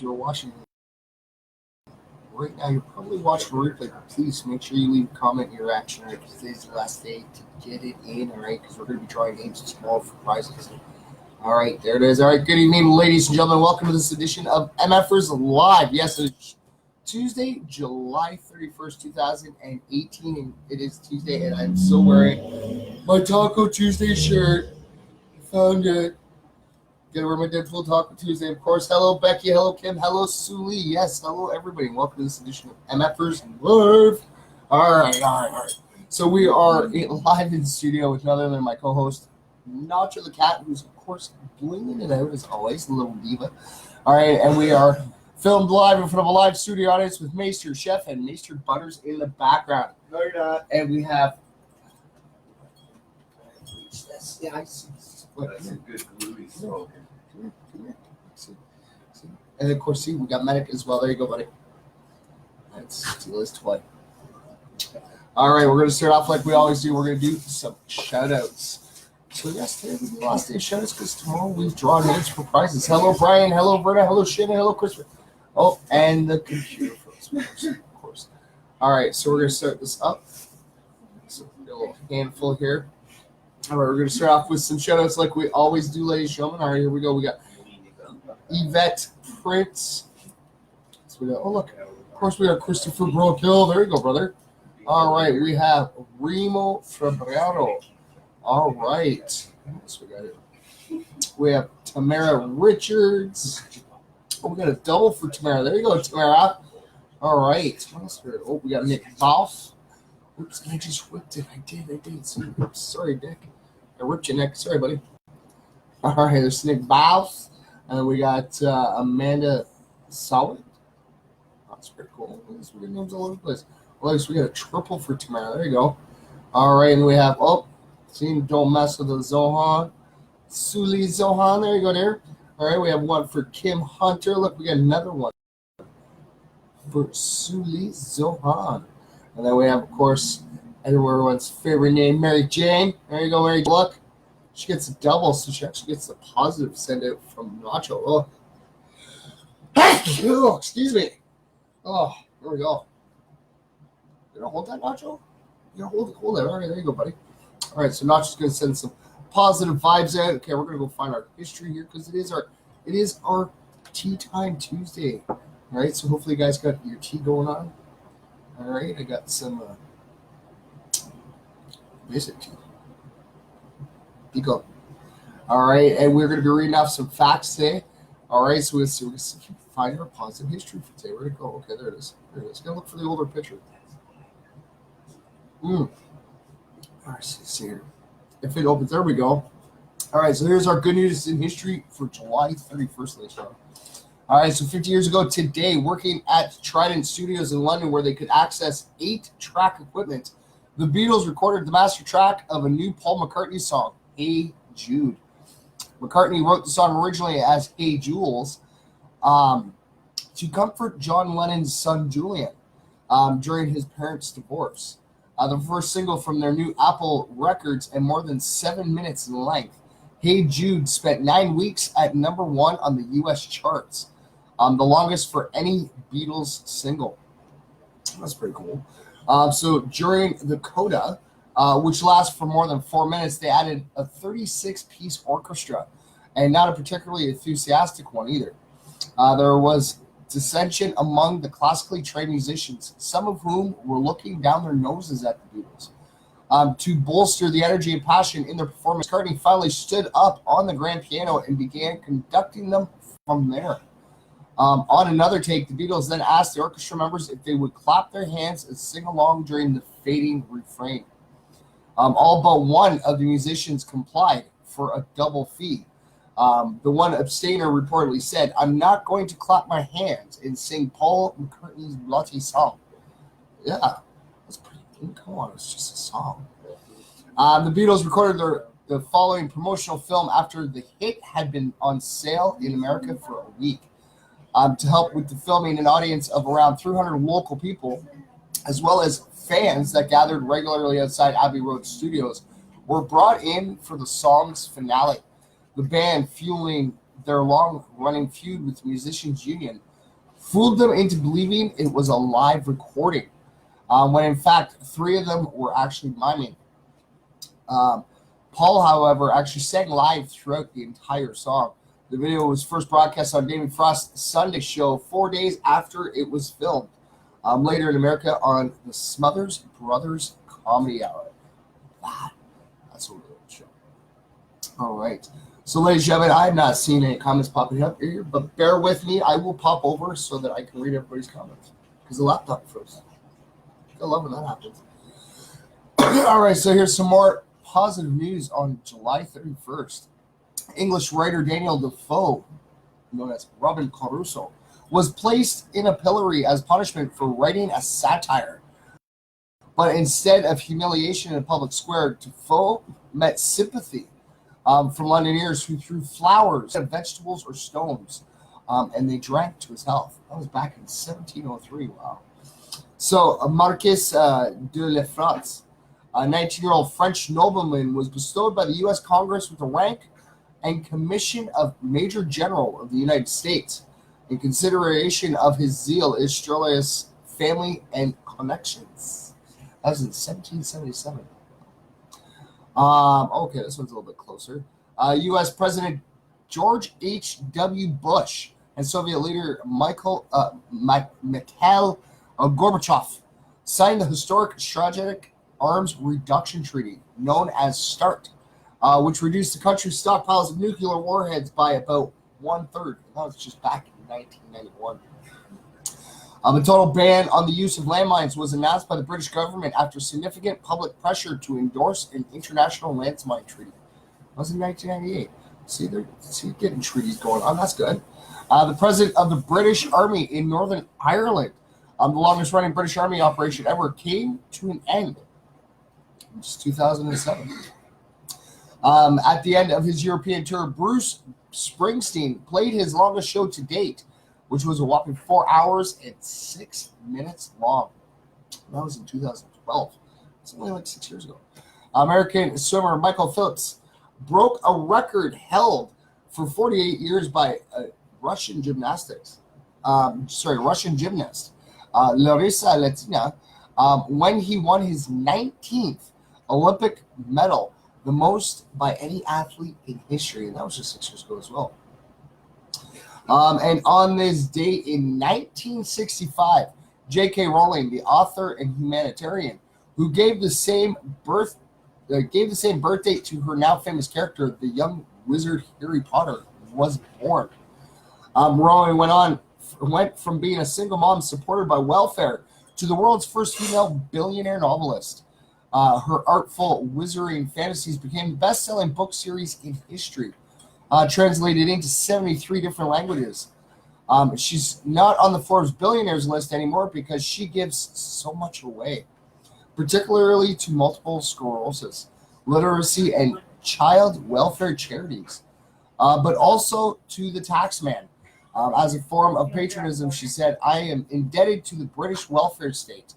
you're watching right now, you're probably watching a replay. Please make sure you leave a comment in your reaction, right? Because today's the last day to get it in, all right? Because we're going to be drawing names tomorrow for prizes. All right, there it is. All right, good evening, ladies and gentlemen. Welcome to this edition of MFers Live. Yes, it's Tuesday, July 31st, 2018, and it is Tuesday, and I'm still wearing my Taco Tuesday shirt. Found it. Gotta wear my Deadpool Taco Tuesday, of course. Hello, Becky. Hello, Kim. Hello, Suli. Yes, hello, everybody. Welcome to this edition of MFers Live. All right. So we are live in the studio with none other than my co-host, Nacho the Cat, who's, of course, blinging it out as always, the little diva. All right, and we are filmed live in front of a live studio audience with Maester Chef and Maester Butters in the background. No, you're not. And we have... Yeah, I see. That's a good gluey smoke. Come here. See. And of course, we got Medic as well. There you go, buddy. Let's steal his toy. All right, we're going to start off like we always do. We're going to do some shout-outs. So, yes, today will be the last day of shout-outs because tomorrow we draw names for prizes. Hello, Brian. Hello, Berta. Hello, Shannon. Hello, Christopher. Oh, and the computer folks, of course. All right, so we're going to start this up. So, a little handful here. All right, we're going to start off with some shout-outs like we always do, ladies and gentlemen. All right, here we go. We got Yvette Prince. So we got, oh, look. Of course, we got Christopher Brokill. There you go, brother. All right, we have Remo Febrero. All right. What else we got here? We have Tamara Richards. Oh, we got a double for Tamara. There you go, Tamara. All right. What else we got? Oh, we got Nick Balf. Oops, I just whipped it. I did. Sorry, Nick. I ripped your neck. Sorry, buddy. All right, there's Nick Balf. And we got Amanda Solid. That's pretty cool. We got names all over the place. Well, at least we got a triple for Tamara. There you go. All right, and we have, don't mess with the Zohan. Suli Zohan. There you go, there. All right, we have one for Kim Hunter. Look, we got another one for Suli Zohan. And then we have, of course, everyone's favorite name, Mary Jane. There you go, Mary. Look, she gets a double, so she actually gets the positive send out from Nacho. Oh, excuse me. Oh, there we go. You don't hold that, Nacho? You don't hold it. All right, there you go, buddy. All right, so Nacho's going to send some positive vibes out. Okay, we're going to go find our history here because it is our Tea Time Tuesday. All right, so hopefully you guys got your tea going on. All right, I got some basic tea. Pico. All right, and we're going to be reading off some facts today. All right, so we're going to find our positive history for today. Where'd it go? Okay, there it is. Going to look for the older picture. All right, see here. If it opens, there we go. All right, so here's our good news in history for July 31st, ladies and gentlemen. All right, so 50 years ago today, working at Trident Studios in London where they could access 8-track equipment, the Beatles recorded the master track of a new Paul McCartney song, Hey Jude. McCartney wrote the song originally as Hey Jules to comfort John Lennon's son Julian during his parents' divorce. The first single from their new Apple Records and more than 7 minutes in length, Hey Jude spent 9 weeks at number 1 on the U.S. charts. The longest for any Beatles single. That's pretty cool. So during the coda, which lasts for more than 4 minutes, they added a 36-piece orchestra, and not a particularly enthusiastic one either. There was dissension among the classically trained musicians, some of whom were looking down their noses at the Beatles. To bolster the energy and passion in their performance, McCartney finally stood up on the grand piano and began conducting them from there. On another take, the Beatles then asked the orchestra members if they would clap their hands and sing along during the fading refrain. All but one of the musicians complied for a double fee. The one abstainer reportedly said, "I'm not going to clap my hands and sing Paul McCartney's bloody song." Yeah, that's pretty good. Come on, it's just a song. The Beatles recorded the following promotional film after the hit had been on sale in America for a week. To help with the filming, an audience of around 300 local people, as well as fans that gathered regularly outside Abbey Road Studios, were brought in for the song's finale. The band, fueling their long-running feud with the Musicians Union, fooled them into believing it was a live recording, when in fact 3 of them were actually miming. Paul, however, actually sang live throughout the entire song. The video was first broadcast on David Frost's Sunday show 4 days after it was filmed. Later in America on the Smothers Brothers Comedy Hour. That's a real show. All right. So, ladies and gentlemen, I have not seen any comments popping up here, but bear with me. I will pop over so that I can read everybody's comments because the laptop froze. I love when that happens. All right. So here's some more positive news on July 31st. English writer Daniel Defoe, known as Robin Caruso, was placed in a pillory as punishment for writing a satire. But instead of humiliation in a public square, Defoe met sympathy from Londoners who threw flowers, vegetables, or stones, and they drank to his health. That was back in 1703. Wow. So Marquis de Lefrance, a 19-year-old French nobleman, was bestowed by the U.S. Congress with the rank and commission of Major General of the United States in consideration of his zeal, illustrious family, and connections. That was in 1777. Okay, this one's a little bit closer. U.S. President George H.W. Bush and Soviet leader Mikhail Gorbachev signed the historic Strategic Arms Reduction Treaty, known as START, which reduced the country's stockpiles of nuclear warheads by about 1/3. That was just back in 1991. A total ban on the use of landmines was announced by the British government after significant public pressure to endorse an international landmine treaty. That was in 1998. See, they're getting treaties going on. That's good. The president of the British Army in Northern Ireland, the longest-running British Army operation ever, came to an end in 2007. At the end of his European tour, Bruce Springsteen played his longest show to date, which was a whopping 4 hours and 6 minutes long. That was in 2012. It's only like 6 years ago. American swimmer Michael Phelps broke a record held for 48 years by Russian gymnast, Larissa Latina, when he won his 19th Olympic medal, the most by any athlete in history, and that was just 6 years ago as well. And on this date in 1965, J.K. Rowling, the author and humanitarian, who gave the same birth date to her now famous character, the young wizard Harry Potter, was born. Rowling went from being a single mom supported by welfare to the world's first female billionaire novelist. Her artful wizarding fantasies became the best-selling book series in history, translated into 73 different languages. She's not on the Forbes billionaires list anymore because she gives so much away, particularly to multiple sclerosis, literacy, and child welfare charities, but also to the taxman. As a form of patriotism, she said, "I am indebted to the British welfare state.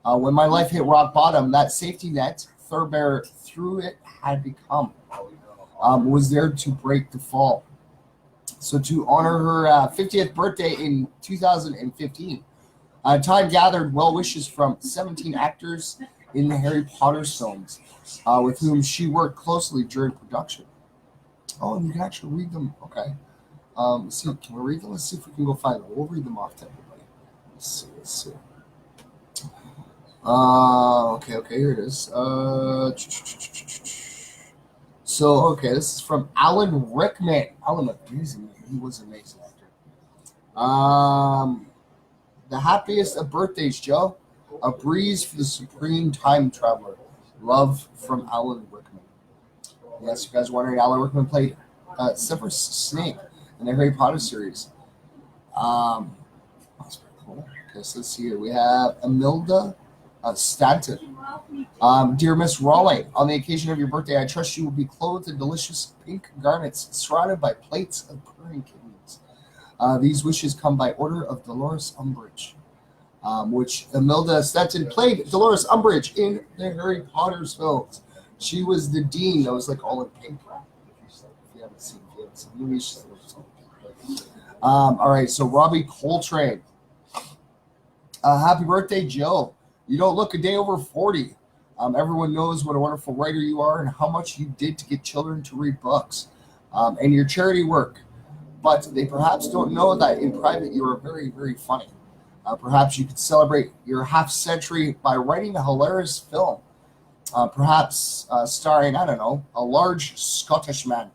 When my life hit rock bottom, that safety net, Thurber through it had become, was there to break the fall." So to honor her 50th birthday in 2015, Time gathered well wishes from 17 actors in the Harry Potter films, with whom she worked closely during production. Oh, and you can actually read them. Okay. Let's see. Can we read them? Let's see if we can go find them. We'll read them off to everybody. Let's see. Okay, here it is. Okay, this is from Alan Rickman. Alan, amazing. He was an amazing actor. The happiest of birthdays, Joe. A breeze for the supreme time traveler. Love from Alan Rickman. Yes, you guys are wondering, Alan Rickman played Severus Snape in the Harry Potter series. That's pretty cool. Okay, so let's see here. We have Imelda Stanton. Dear Miss Rowling, on the occasion of your birthday, I trust you will be clothed in delicious pink garments surrounded by plates of purring kittens. These wishes come by order of Dolores Umbridge, which Imelda Stanton played Dolores Umbridge in the Harry Potter films. She was the dean that was like all in pink. If you haven't seen the movie, she's all in pink. All right, so Robbie Coltrane. Happy birthday, Jill. You don't look a day over 40. Everyone knows what a wonderful writer you are and how much you did to get children to read books and your charity work. But they perhaps don't know that in private you are very, very funny. Perhaps you could celebrate your half century by writing a hilarious film. Perhaps starring, I don't know, a large Scottish man.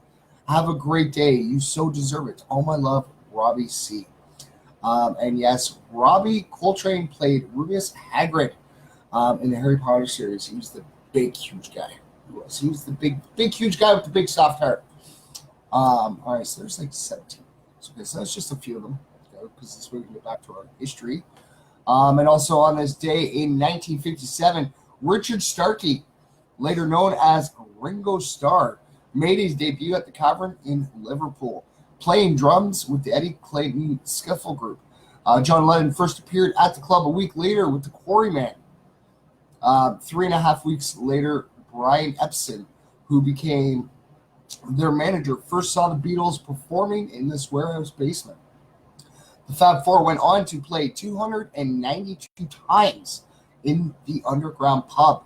Have a great day. You so deserve it. All my love, Robbie C. And yes, Robbie Coltrane played Rubeus Hagrid in the Harry Potter series. He was the big, huge guy. He was the big, huge guy with the big soft heart. All right, so there's like 17. Okay, so that's just a few of them, because this way we can get back to our history. And also on this day in 1957, Richard Starkey, later known as Ringo Starr, made his debut at the Cavern in Liverpool, playing drums with the Eddie Clayton Skiffle Group. John Lennon first appeared at the club a week later with the Quarrymen. 3.5 weeks later, Brian Epson, who became their manager, first saw the Beatles performing in this warehouse basement. The Fab Four went on to play 292 times in the underground pub,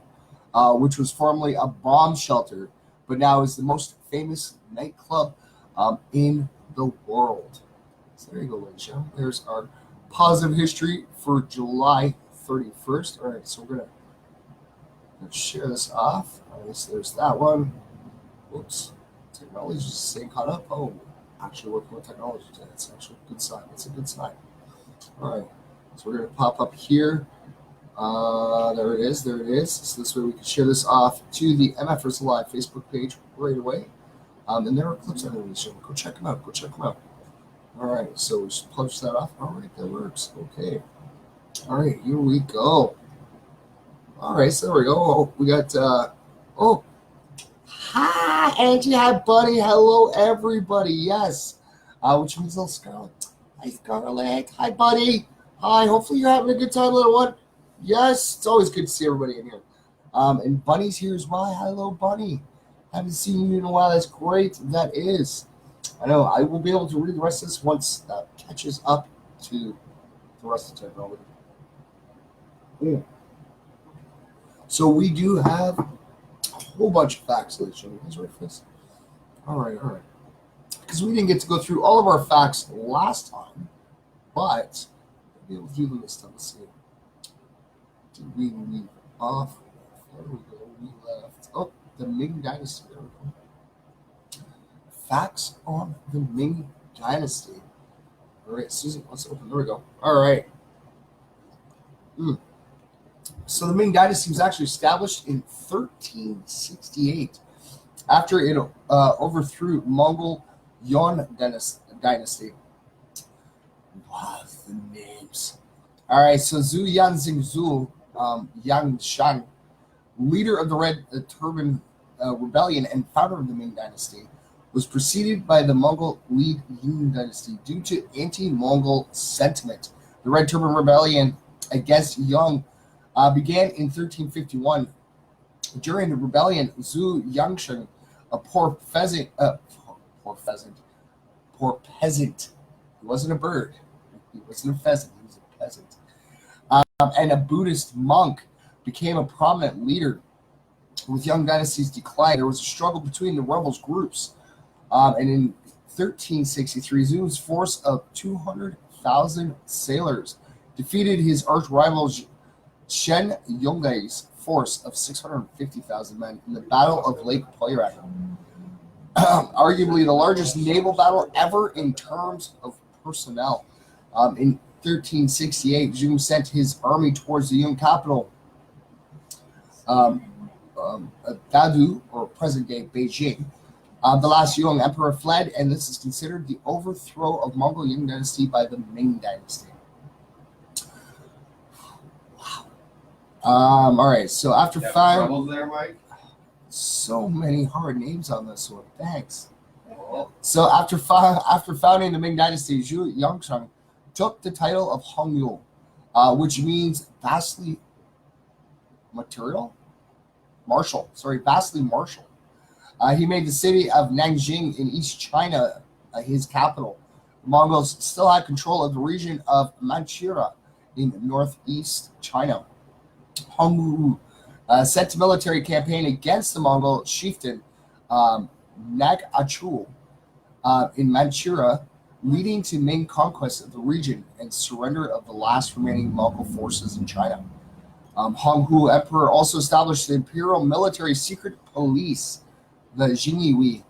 which was formerly a bomb shelter, but now is the most famous nightclub in the world. So there you go, ladies and gentlemen. There's our positive history for July 31st. All right, so we're going to share this off. All right, so there's that one. Oops. Technology is staying caught up. Oh, actually working with technology today. That's actually a good sign. That's a good sign. All right, so we're going to pop up here. There it is. There it is. So this way we can share this off to the MFers Live Facebook page right away. And there are clips on the show. Go check them out. Go check them out. All right, so we just publish that off. All right, that works. Okay. All right, here we go. All right, so there we go. Oh, we got, hi, Angie. Hi, buddy. Hello, everybody. Yes. Which means little Scarlett. Hi, Scarlett. Hi, buddy. Hi, hopefully you're having a good time, little one. Yes, it's always good to see everybody in here. And Bunny's here as well. Hello, Bunny. Haven't seen you in a while. That's great. That is. I know. I will be able to read the rest of this once that catches up to the rest of the technology. Yeah. So we do have a whole bunch of facts, ladies and gentlemen. You guys ready for this? All right. Because we didn't get to go through all of our facts last time, but we'll be able to do them this time. Let's see. Did we leave off? There we go. We left. Oh, the Ming Dynasty. There we go. Facts on the Ming Dynasty. All right, Susan, let's open. There we go. All right. So the Ming Dynasty was actually established in 1368 after it overthrew Mongol Yuan Dynasty. Wow, the names. All right, so Zhu Yanzingzhu Yangshan, leader of the Red Turban Rebellion and founder of the Ming Dynasty, was preceded by the Mongol-led Yuan Dynasty due to anti-Mongol sentiment. The Red Turban Rebellion against Yang began in 1351. During the rebellion, Zhu Yangshan, a poor peasant. He wasn't a bird. He wasn't a pheasant. He was a peasant. And a Buddhist monk became a prominent leader. With Yuan Dynasty's decline, there was a struggle between the rebels groups. And in 1363, Zhu's force of 200,000 sailors defeated his arch-rival Shen Yongai's force of 650,000 men in the Battle of Lake Poyrak. Arguably the largest naval battle ever in terms of personnel. In 1368, Zhu sent his army towards the Yuan capital, Dadu, or present-day Beijing. The last Yuan emperor fled, and this is considered the overthrow of Mongol Yuan dynasty by the Ming dynasty. Wow. All right, so after so many hard names on this one. Thanks. So after founding the Ming dynasty, Zhu Yangsheng took the title of Hongyul, which means vastly martial. He made the city of Nanjing in East China his capital, Mongols still had control of the region of Manchuria in northeast China. Hongwu sent a military campaign against the Mongol chieftain Nag-Achul in Manchuria, leading to Ming conquest of the region and surrender of the last remaining Mongol forces in China. Hongwu Emperor also established the imperial military secret police, the Jingyiwi,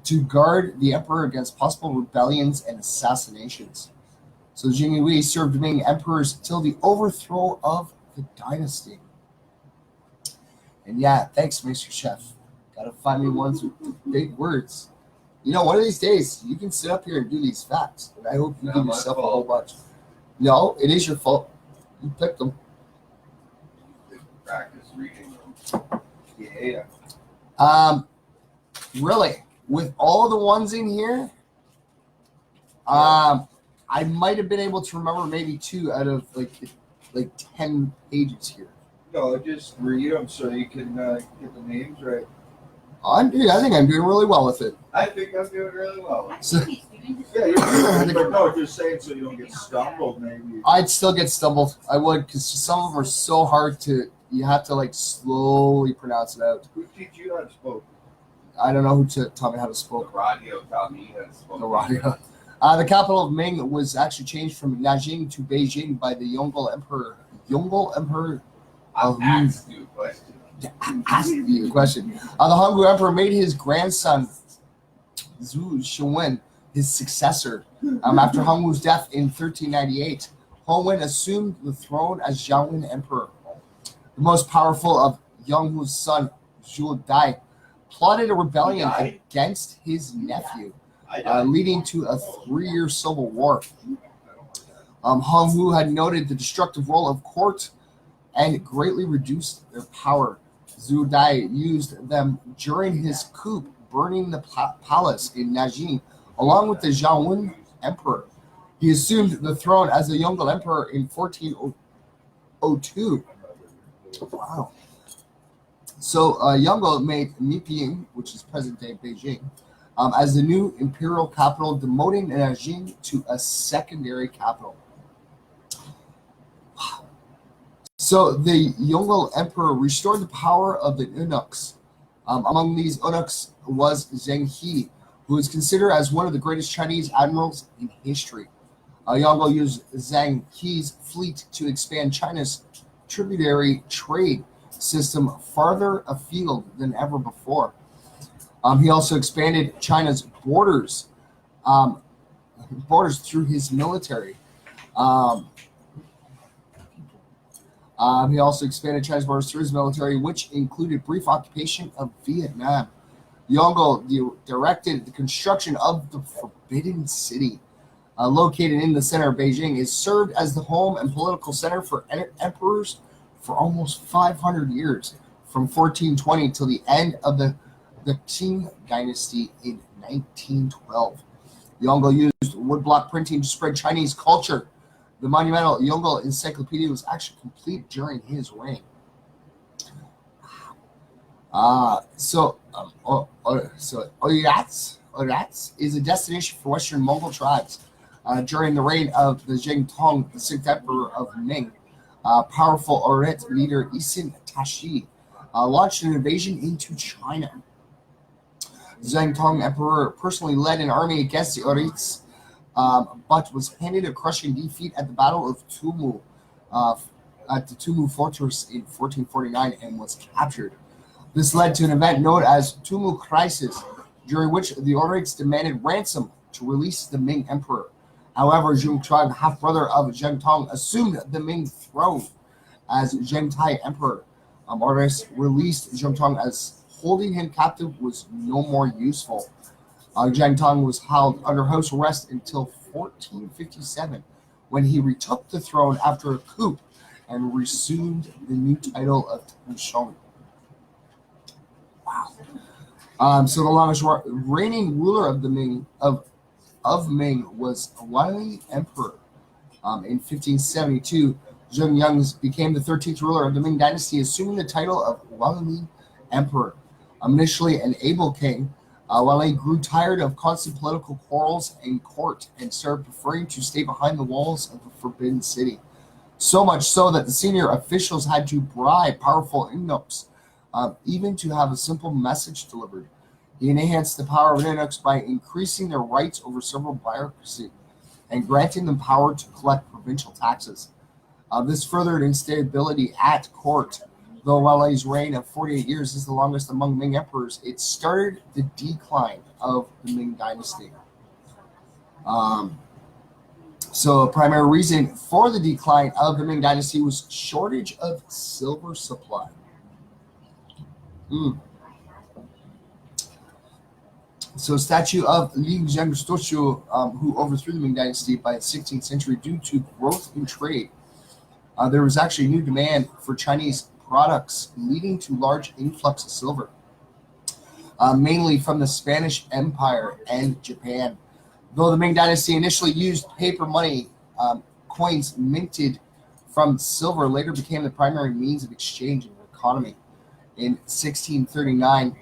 to guard the emperor against possible rebellions and assassinations. So the Jingyiwi served Ming emperors till the overthrow of the dynasty. And yeah, thanks, Mr. Chef. Gotta find me ones with big words. One of these days, you can sit up here and do these facts. And I hope you give yourself a whole bunch. No, it is your fault. You picked them. Practice reading them. Yeah. Really, with all the ones in here, I might have been able to remember maybe 2 out of like 10 pages here. No, just read them so you can get the names right. I think I'm doing really well with it. I think I'm doing really well. So, Yeah, but no, just saying so you don't get stumbled, maybe. I'd still get stumbled. I would, because some of them are so hard to. You have to slowly pronounce it out. Who teach you how to spoke? I don't know who taught me how to The spoke. radio taught me how to spoke. The radio. The capital of Ming was actually changed from Nanjing to Beijing by the Yongle Emperor. I'll ask you a question. Ask you a question. The Hongwu Emperor made his grandson Zhu Shengwen his successor. After Hongwu's death in 1398, Hongwen assumed the throne as Jiangwen Emperor. The most powerful of Yonghu's son, Zhu Dai, plotted a rebellion against his nephew, leading to a 3-year civil war. Hongwu had noted the destructive role of court and greatly reduced their power. Zhu Dai used them during his coup, burning the palace in Nanjing, along with the Jiangwen Emperor. He assumed the throne as the Yongle Emperor in 1402. Wow. So Yongle made Niping, which is present-day Beijing, as the new imperial capital, demoting Nanjing to a secondary capital. So the Yongle Emperor restored the power of the eunuchs. Among these eunuchs was Zheng He, who is considered as one of the greatest Chinese admirals in history. Yongle used Zheng He's fleet to expand China's tributary trade system farther afield than ever before. He also expanded China's borders through his military. He also expanded China's borders through his military, which included brief occupation of Vietnam. Yongle directed the construction of the Forbidden City, located in the center of Beijing. It served as the home and political center for emperors for almost 500 years, from 1420 till the end of the Qing Dynasty in 1912. Yongle used woodblock printing to spread Chinese culture. The monumental Yongle Encyclopedia was actually complete during his reign. So Oiratz is a destination for Western Mongol tribes. During the reign of the Zheng Tong, the 6th emperor of Ming, powerful Oirat leader Isin Tashi launched an invasion into China. Zheng Tong emperor personally led an army against the Oirats, but was handed a crushing defeat at the Battle of Tumu, at the Tumu Fortress in 1449, and was captured. This led to an event known as Tumu Crisis, during which the Oirats demanded ransom to release the Ming emperor. However, Zheng Chuan, half-brother of Zheng Tong, assumed the Ming throne as Zheng Tai emperor. Oirats released Zheng Tong as holding him captive was no more useful. Zheng Tong was held under house arrest until 1457, when he retook the throne after a coup and resumed the new title of Tanshong. Wow. So the longest reigning ruler of the Ming of Ming was Wali Emperor. In 1572, Zheng Yang became the 13th ruler of the Ming Dynasty, assuming the title of Wali Emperor. Initially an able king, While he grew tired of constant political quarrels in court and started preferring to stay behind the walls of the Forbidden City. So much so that the senior officials had to bribe powerful Inuks, even to have a simple message delivered. He enhanced the power of Inuks by increasing their rights over civil bureaucracy and granting them power to collect provincial taxes. This furthered instability at court. Though Wala's reign of 48 years is the longest among Ming emperors, it started the decline of the Ming Dynasty. So a primary reason for the decline of the Ming Dynasty was shortage of silver supply. So statue of Li Zhengstoshu, who overthrew the Ming Dynasty by the 16th century due to growth in trade. There was actually new demand for Chinese products, leading to large influx of silver, mainly from the Spanish Empire and Japan. Though the Ming Dynasty initially used paper money, coins minted from silver later became the primary means of exchange in the economy. In 1639,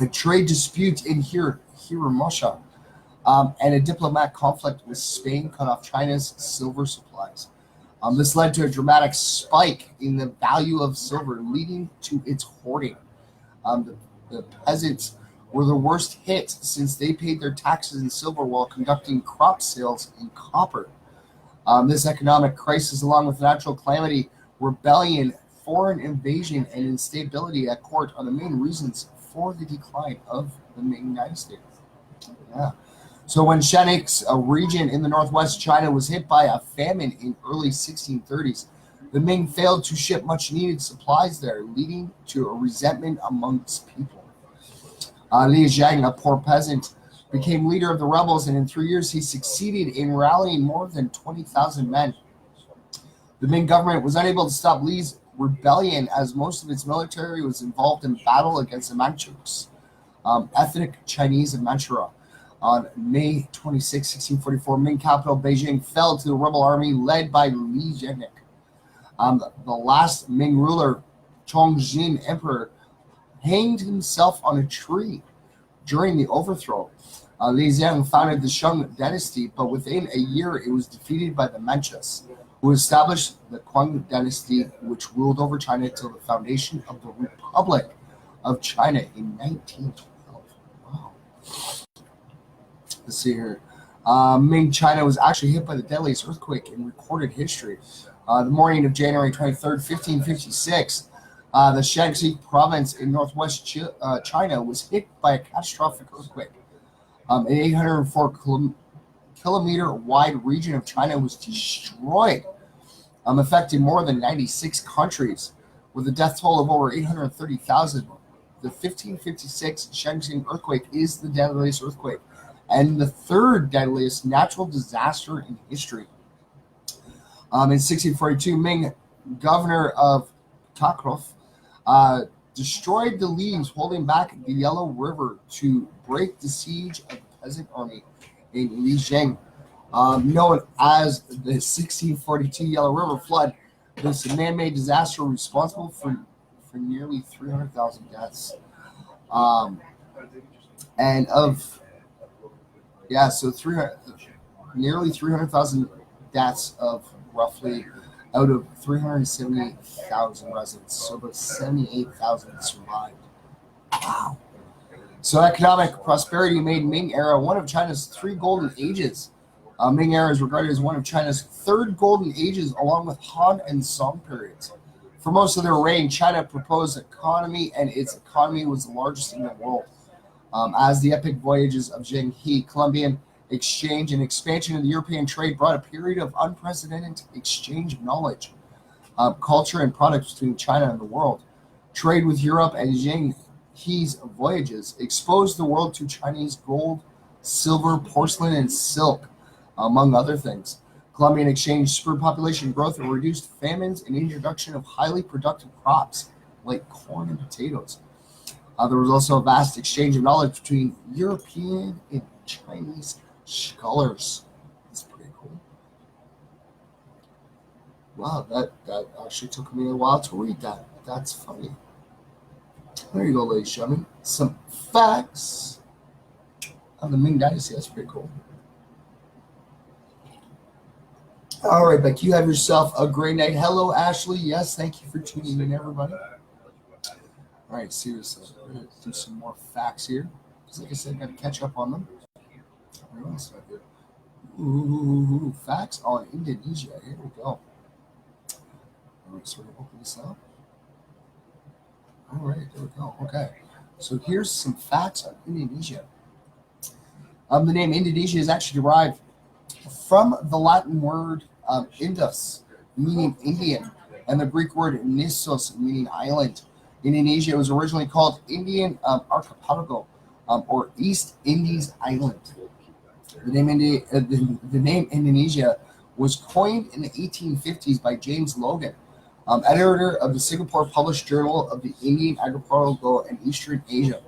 a trade dispute in Hiroshima and a diplomatic conflict with Spain cut off China's silver supplies. This led to a dramatic spike in the value of silver, leading to its hoarding. The peasants were the worst hit since they paid their taxes in silver while conducting crop sales in copper. This economic crisis, along with natural calamity, rebellion, foreign invasion, and instability at court, are the main reasons for the decline of the Ming Dynasty. Yeah. So when Shenzhen, a region in the northwest China, was hit by a famine in early 1630s, the Ming failed to ship much needed supplies there, leading to a resentment amongst people. Li Zhang, a poor peasant, became leader of the rebels, and in 3 years he succeeded in rallying more than 20,000 men. The Ming government was unable to stop Li's rebellion as most of its military was involved in battle against the Manchus, ethnic Chinese of Manchuria. On May 26, 1644, Ming capital Beijing fell to the rebel army led by Li Zheng. The last Ming ruler, Chongqing Emperor, hanged himself on a tree during the overthrow. Li Zheng founded the Shang Dynasty, but within a year it was defeated by the Manchus, who established the Qing Dynasty, which ruled over China till the foundation of the Republic of China in 1912. Wow. Let's see here. Ming China was actually hit by the deadliest earthquake in recorded history. The morning of January 23rd, 1556, the Shaanxi province in northwest China was hit by a catastrophic earthquake. An 804-kilometer wide region of China was destroyed, affecting more than 96 countries, with a death toll of over 830,000. The 1556 Shenzhen Earthquake is the deadliest earthquake and the third deadliest natural disaster in history. In 1642, Ming governor of Takrov destroyed the leaves holding back the Yellow River to break the siege of the peasant army in Lijiang. Known as the 1642 Yellow River flood, this man-made disaster responsible for nearly 300,000 deaths. And of nearly 300,000 deaths of roughly out of 378,000 residents. So about 78,000 survived. Wow. So economic prosperity made Ming era one of China's three golden ages. Ming era is regarded as one of China's third golden ages, along with Han and Song periods. For most of their reign, China proposed economy, and its economy was the largest in the world. As the epic voyages of Zheng He, Columbian exchange, and expansion of the European trade brought a period of unprecedented exchange of knowledge, culture, and products between China and the world. Trade with Europe and Zheng He's voyages exposed the world to Chinese gold, silver, porcelain, and silk, among other things. Columbian exchange spurred population growth and reduced famines and introduction of highly productive crops like corn and potatoes. There was also a vast exchange of knowledge between European and Chinese scholars. That's pretty cool. Wow, that actually took me a while to read that. That's funny. There you go, ladies and gentlemen. Some facts. Oh, the Ming Dynasty. That's pretty cool. All right, Beck, you have yourself a great night. Hello, Ashley. Yes, thank you for tuning in, everybody. All right, seriously, we're going to do some more facts here. Because like I said, got to catch up on them. What else do I do? Ooh, facts on Indonesia. Here we go. All right, so we're going to open this up. All right, there we go. Okay, so here's some facts on Indonesia. The name Indonesia is actually derived from the Latin word Indus, meaning Indian, and the Greek word Nissos, meaning island. Indonesia was originally called Indian Archipelago, or East Indies Island. The name Indonesia was coined in the 1850s by James Logan, editor of the Singapore Published Journal of the Indian Archipelago and Eastern Asia,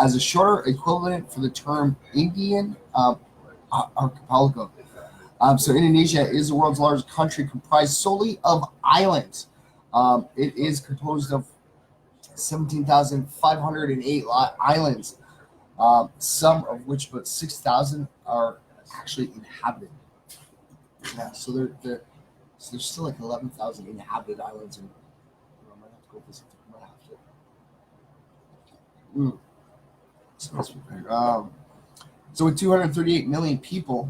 as a shorter equivalent for the term Indian Archipelago. So Indonesia is the world's largest country, comprised solely of islands. It is composed of 17,508 islands, some of which, about 6,000, are actually inhabited. Yeah, so there's still like 11,000 inhabited islands, and I might have to go visit them. I might have to. So with 238 million people,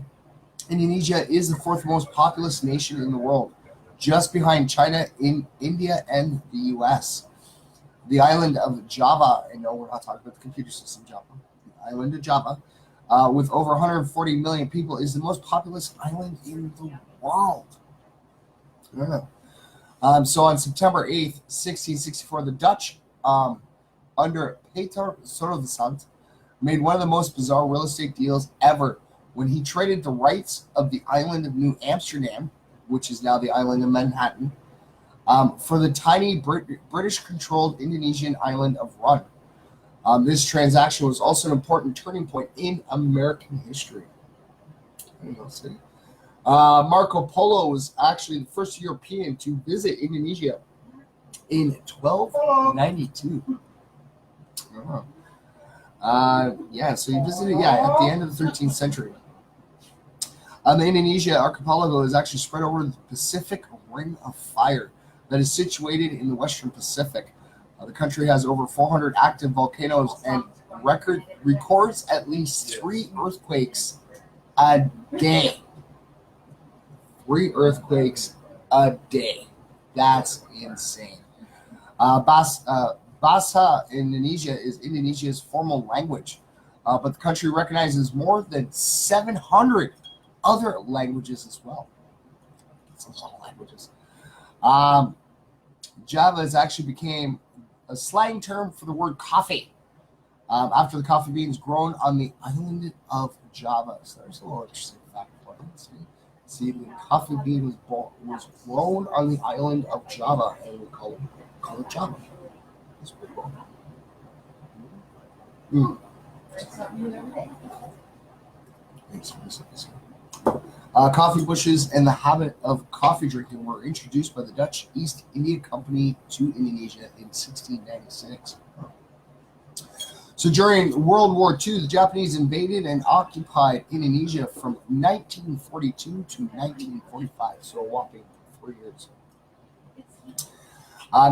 Indonesia is the fourth most populous nation in the world, just behind China, India, and the U.S. The island of Java, and no, we're not talking about the computer system Java. The island of Java, with over 140 million people, is the most populous island in the world. Yeah. So on September 8th, 1664, the Dutch, under Peter Stuyvesant, made one of the most bizarre real estate deals ever when he traded the rights of the island of New Amsterdam, which is now the island of Manhattan, for the tiny British-controlled Indonesian island of Run. This transaction was also an important turning point in American history. Marco Polo was actually the first European to visit Indonesia in 1292. So he visited, at the end of the 13th century. The Indonesia archipelago is actually spread over the Pacific Ring of Fire that is situated in the Western Pacific. The country has over 400 active volcanoes and records at least 3 earthquakes a day. 3 earthquakes a day. That's insane. Bahasa Indonesia is Indonesia's formal language, but the country recognizes more than 700 other languages as well. That's a lot of languages. Java has actually became a slang term for the word coffee, after the coffee beans grown on the island of Java. So there's a little interesting fact for you. See, the coffee bean was grown on the island of Java, and we call it Java. That's pretty cool. Coffee bushes and the habit of coffee drinking were introduced by the Dutch East India Company to Indonesia in 1696. So during World War II, the Japanese invaded and occupied Indonesia from 1942 to 1945, so a whopping 3 years.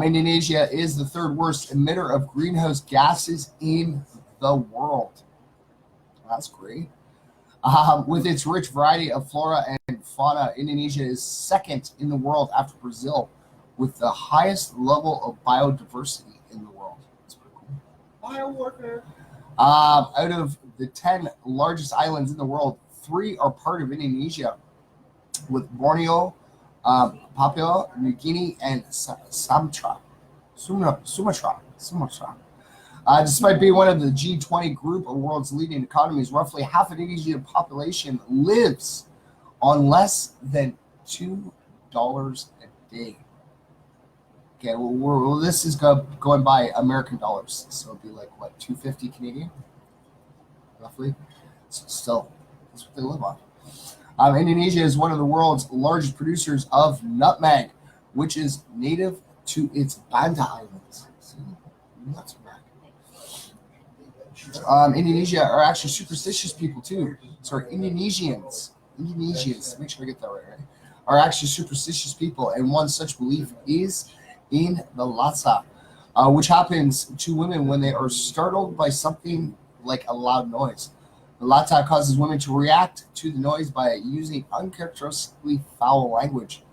Indonesia is the third worst emitter of greenhouse gases in the world. That's great. With its rich variety of flora and fauna, Indonesia is second in the world after Brazil, with the highest level of biodiversity in the world. That's pretty cool. Biowarfare. Out of the 10 largest islands in the world, 3 are part of Indonesia, with Borneo, Papua New Guinea, and Sumatra. Despite being one of the G20 group of world's leading economies, roughly half of Indonesia's population lives on less than $2 a day. Okay, well this is going by American dollars, so it'd be like what, $2.50 Canadian, roughly. So still, that's what they live on. Indonesia is one of the world's largest producers of nutmeg, which is native to its Banda Islands. See, nutmeg. Indonesia are actually superstitious people too. Sorry, Indonesians, make sure I get that right, are actually superstitious people, and one such belief is in the Lhasa, which happens to women when they are startled by something like a loud noise. The Lhasa causes women to react to the noise by using uncharacteristically foul language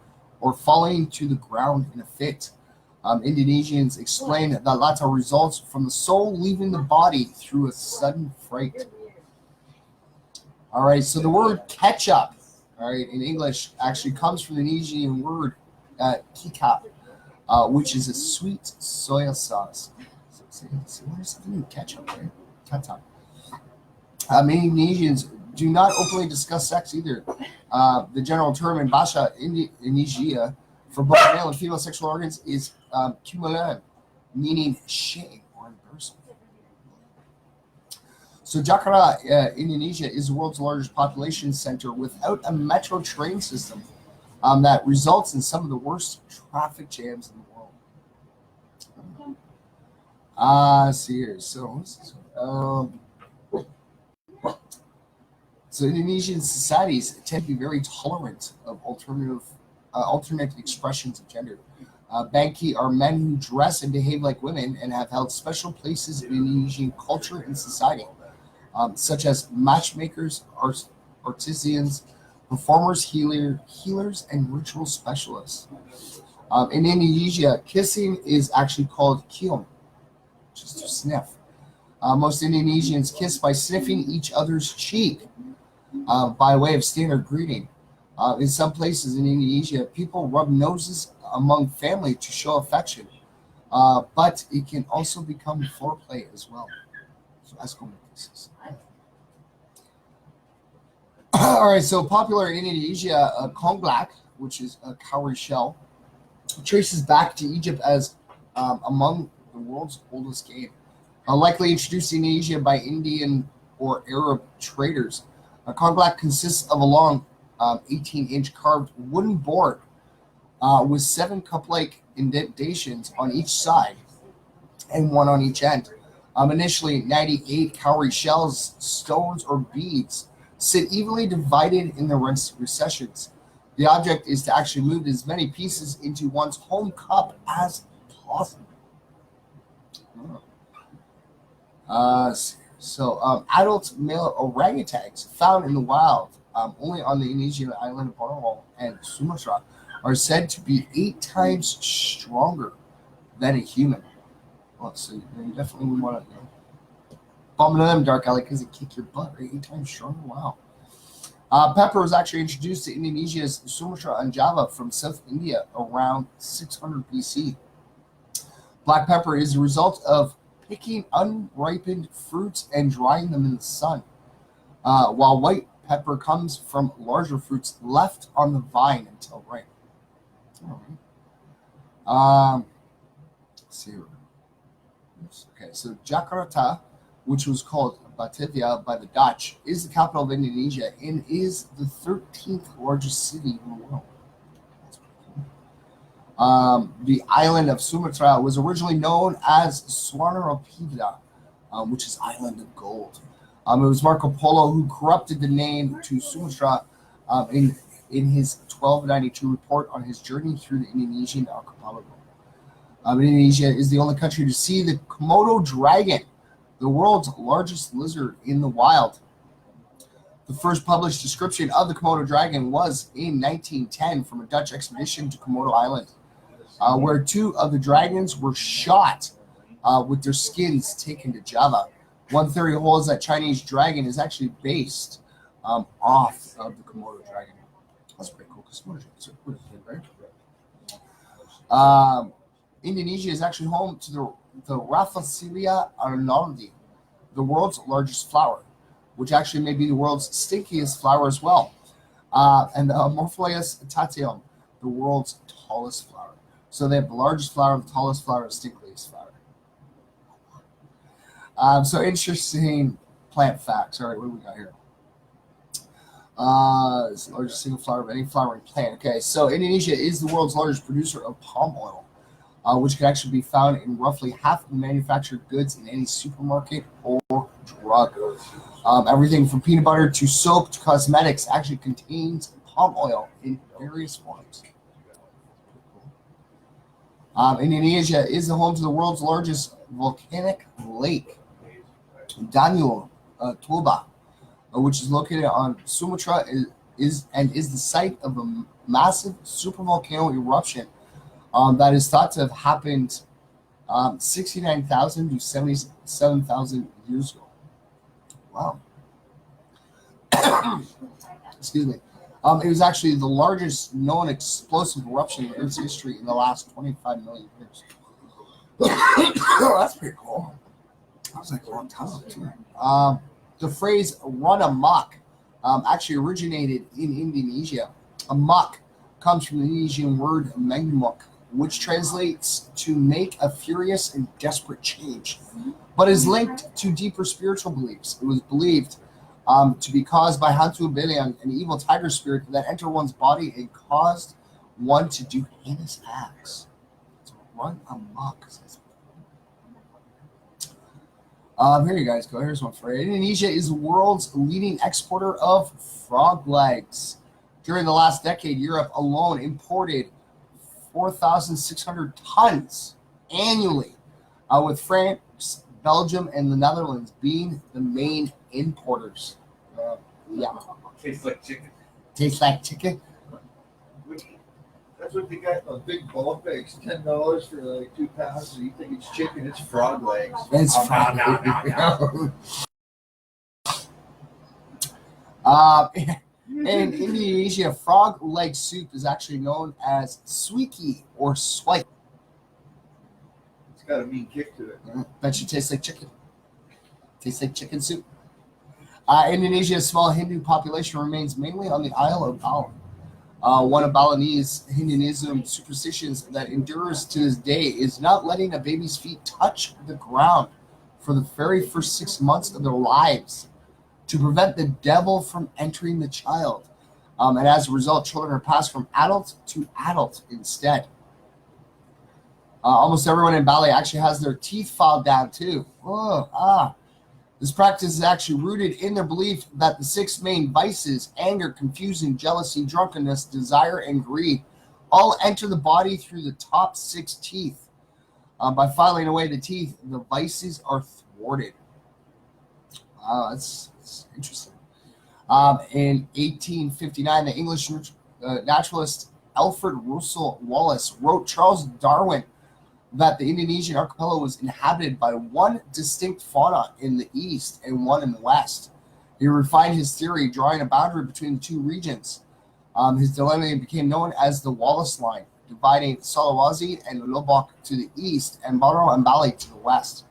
or falling to the ground in a fit. Indonesians explain that Lhasa results from the soul leaving the body through a sudden fright. All right, so the word ketchup, all right, in English actually comes from the Indonesian word kicap, which is a sweet soy sauce. So there's something in ketchup, right? Ketchup. Many Indonesians do not openly discuss sex either. The general term in Bahasa Indonesia for both male and female sexual organs is kumulan, meaning shame or embarrassment. So Jakarta, Indonesia, is the world's largest population center without a metro train system that results in some of the worst traffic jams in the world. Let's see here. So Indonesian societies tend to be very tolerant of alternate expressions of gender. Bangki are men who dress and behave like women and have held special places in Indonesian culture and society, such as matchmakers, artisans, performers, healers, and ritual specialists. In Indonesia, kissing is actually called cium, which is to sniff. Most Indonesians kiss by sniffing each other's cheek by way of standard greeting. In some places in Indonesia, people rub noses among family to show affection, but it can also become foreplay as well. So that's cool. All right, so popular in Indonesia, konglak, which is a cowrie shell, traces back to Egypt as among the world's oldest game. Likely introduced in Indonesia by Indian or Arab traders. A konglak consists of a long 18-inch carved wooden board with 7 cup-like indentations on each side and 1 on each end. Initially, 98 cowrie shells, stones, or beads sit evenly divided in the recessions. The object is to actually move as many pieces into one's home cup as possible. Adult male orangutans found in the wild only on the Indonesian island of Borneo and Sumatra are said to be 8 times stronger than a human. Well, so you definitely want to bump into them, Dark Alley, because they kick your butt, right? 8 times stronger. Wow. Pepper was actually introduced to Indonesia's Sumatra and Java from South India around 600 BC. Black pepper is the result of picking unripened fruits and drying them in the sun, while white pepper comes from larger fruits left on the vine until ripe. All right. Let's see here. Okay, so Jakarta, which was called Batavia by the Dutch, is the capital of Indonesia and is the 13th largest city in the world. That's pretty cool. The island of Sumatra was originally known as Swarnarapida, which is Island of Gold. It was Marco Polo who corrupted the name to Sumatra in his 1292 report on his journey through the Indonesian archipelago. Indonesia is the only country to see the Komodo Dragon, the world's largest lizard in the wild. The first published description of the Komodo Dragon was in 1910 from a Dutch expedition to Komodo Island, where 2 of the dragons were shot with their skins taken to Java. One theory holds that Chinese dragon is actually based off of the Komodo Dragon. That's pretty cool because Komodo dragons are pretty big, right? Indonesia is actually home to the Rafflesia arnoldi, the world's largest flower, which actually may be the world's stinkiest flower as well, and the Morpheus tateum, the world's tallest flower. So they have the largest flower, the tallest flower, the stinkiest flower. So interesting plant facts. All right, what do we got here? It's the largest single flower of any flowering plant. Okay, so Indonesia is the world's largest producer of palm oil, which can actually be found in roughly half of the manufactured goods in any supermarket or drug. Everything from peanut butter to soap to cosmetics actually contains palm oil in various forms. Indonesia is the home to the world's largest volcanic lake, Danau Toba, which is located on Sumatra, is the site of a massive supervolcano eruption that is thought to have happened 69,000 to 77,000 years ago. Wow. Excuse me. It was actually the largest known explosive eruption in Earth's history in the last 25 million years. That's pretty cool. That was like a long time, too. The phrase run amok actually originated in Indonesia. Amok comes from the Indonesian word mengamuk, which translates to make a furious and desperate change, but is linked to deeper spiritual beliefs. It was believed to be caused by Hantu Belian, an evil tiger spirit that entered one's body and caused one to do heinous acts. So run amok. Here you guys go. Here's one for you. Indonesia is the world's leading exporter of frog legs. During the last decade, Europe alone imported 4,600 tons annually, with France, Belgium, and the Netherlands being the main importers. Yeah. Tastes like chicken. Tastes like chicken. That's what they got, those big bulk bags, $10 for like 2 pounds. So you think it's chicken, it's frog legs. It's frog In Indonesia, frog leg soup is actually known as suiki or swipe. It's got a mean kick to it. Bet you tastes like chicken. Tastes like chicken soup. Indonesia's small Hindu population remains mainly on the Isle of Bali. One of Balinese Hinduism superstitions that endures to this day is not letting a baby's feet touch the ground for the very first 6 months of their lives to prevent the devil from entering the child. And as a result, children are passed from adult to adult instead. Almost everyone in Bali actually has their teeth filed down too. This practice is actually rooted in their belief that the 6 main vices, anger, confusion, jealousy, drunkenness, desire, and greed, all enter the body through the top 6 teeth. By filing away the teeth, the vices are thwarted. Wow, that's interesting. In 1859, the English naturalist Alfred Russel Wallace wrote Charles Darwin that the Indonesian archipelago was inhabited by one distinct fauna in the east and one in the west. He refined his theory, drawing a boundary between the 2 regions. His dilemma became known as the Wallace Line, dividing Sulawesi and Lombok to the east and Borneo and Bali to the west.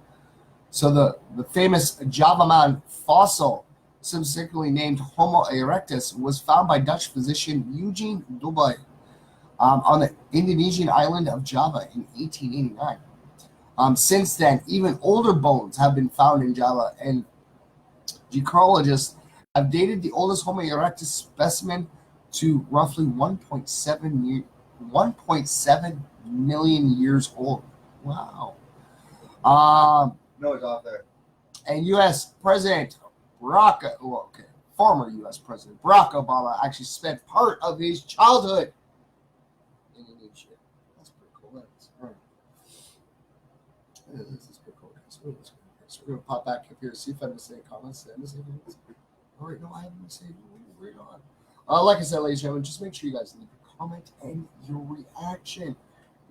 So the famous Javaman fossil, subsequently named Homo erectus, was found by Dutch physician Eugene Dubois on the Indonesian island of Java in 1889. Since then, even older bones have been found in Java, and geologists have dated the oldest Homo erectus specimen to roughly 1.7 million years old. Wow. No, it's off there. And U.S. President former U.S. President Barack Obama actually spent part of his childhood in Indonesia. That's pretty cool. This is pretty cool. So we're going to pop back up here and see if I missed any comments. Did I miss anything? All right, no, I haven't missed anything. Right on. Like I said, ladies and gentlemen, just make sure you guys leave a comment and your reaction.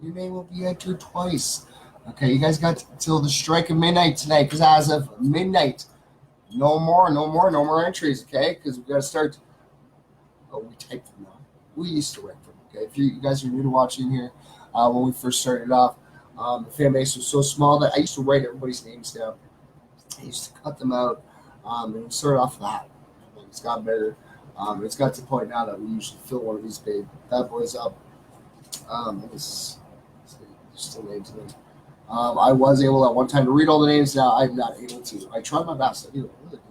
Your name will be entered twice. Okay, you guys got till the strike of midnight tonight, because as of midnight, no more entries, okay? Because we got to start. Oh, we typed them now. We used to write them, okay? If you guys are new to watching here, when we first started off, the fan base was so small that I used to write everybody's names down. I used to cut them out, and we started off that. It's gotten better. It's got to the point now that we usually fill one of these bad boys up. Just the names of them. I was able at one time to read all the names. Now I'm not able to. I tried my best. I do. Really do.